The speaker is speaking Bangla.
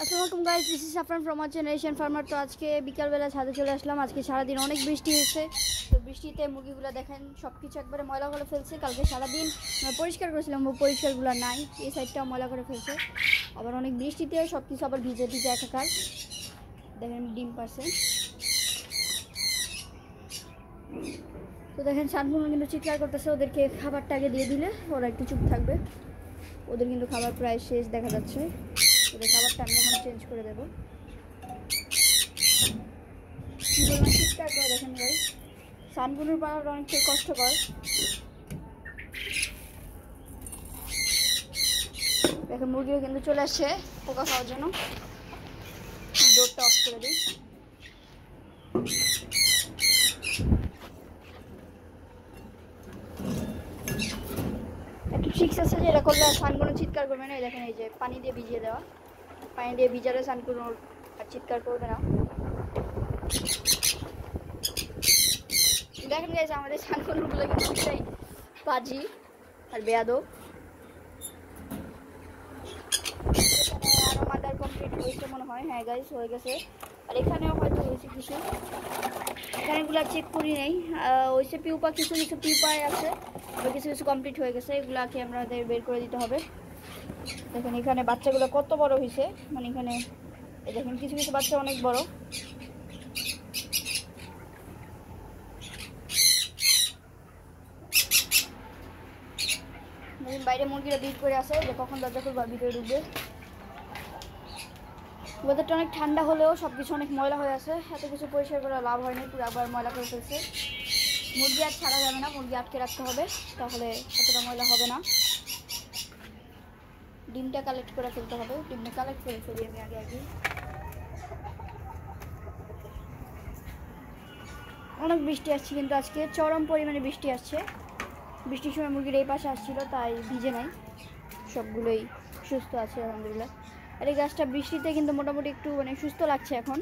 আসসালামু আলাইকুম guys, this is সাফরান from our generation farmer. তো আজকে বিকালবেলা ছাদে চলে আসলাম। আজকে সারাদিন অনেক বৃষ্টি হয়েছে। তো বৃষ্টিতে মুরগিগুলো দেখেন সব কিছু একবারে ময়লা করে ফেলছে। কালকে সারাদিন পরিষ্কার করেছিলাম, পরিষ্কারগুলো নাই, এই সাইডটাও ময়লা করে ফেলছে। আবার অনেক বৃষ্টিতে সব কিছু আবার ভিজে ভিজে একাকার। দেখেন ডিম পারছে। তো দেখেন সানগুলো কিন্তু চিৎকার করতেছে, ওদেরকে খাবারটা আগে দিয়ে দিলে ওরা একটু চুপ থাকবে। ওদের কিন্তু খাবার প্রায় শেষ দেখা যাচ্ছে। ওদের খাবারটা আমি এখন চেঞ্জ করে দেবো। চিৎকার করে দেখেন ভাই, সানগুলোর পাওয়ার অনেকটাই কষ্টকর। দেখেন মুরগিও কিন্তু চলে আসছে পোকা খাওয়ার জন্য। ডোরটা অফ করে দিই। একটু ট্রিক্স আছে যে এটা করলে সানগুলো চিৎকার করবে না। দেখেন এই যে পানি দিয়ে ভিজিয়ে দেওয়া, পানি দিয়ে ভিজালে সানগুলো আর চিৎকার করবে না। দেখেন গাইস, আমাদের সানগুলোগুলো কিন্তু অনেকটাই বাজি আর বেয়াদব। আরও মাদার কমপ্লিট হয়েছে মনে হয়। হ্যাঁ গাইস, হয়ে গেছে। আর এখানেও হয়তো হয়েছে কিছু, এখানেগুলো চেক করি নেই। হয়েছে পিউপা, কিছু কিছু পিউপায় আছে, কিছু কিছু কমপ্লিট হয়ে গেছে। এগুলাকে আমাদের বের করে দিতে হবে। দেখেন এখানে বাচ্চাগুলো কত বড় হয়েছে, মানে এখানে দেখেন কিছু কিছু বাচ্চা অনেক বড়। বাইরে মুরগিরা ভিড় করে আসে যে কখন দরজা খুলবে ভিতরে ঢুকবে। ওয়েদারটা অনেক ঠান্ডা হলেও সব কিছু অনেক ময়লা হয়ে আছে। এত কিছু পরিষ্কার করে লাভ হয়নি, পুরো আবার ময়লা করে ফেলছে। মুরগি আর ছাড়া যাবে না, মুরগি আটকে রাখতে হবে, তাহলে এতটা ময়লা হবে না। ডিমটা কালেক্ট করে ফেলতে হবে। ডিমটা কালেক্ট করে ফেলি আমি আগে আগে। অনেক বৃষ্টি আসছে কিন্তু আজকে চরম পরিমাণে বৃষ্টি আসছে। বৃষ্টির সময় মুরগির এই পাশে আসছিল, তাই ভিজে নাই, সবগুলোই সুস্থ আছে আলহামদুলিল্লাহ। আর এই গাছটা বৃষ্টিতে কিন্তু মোটামুটি একটু মানে সুস্থ লাগছে এখন।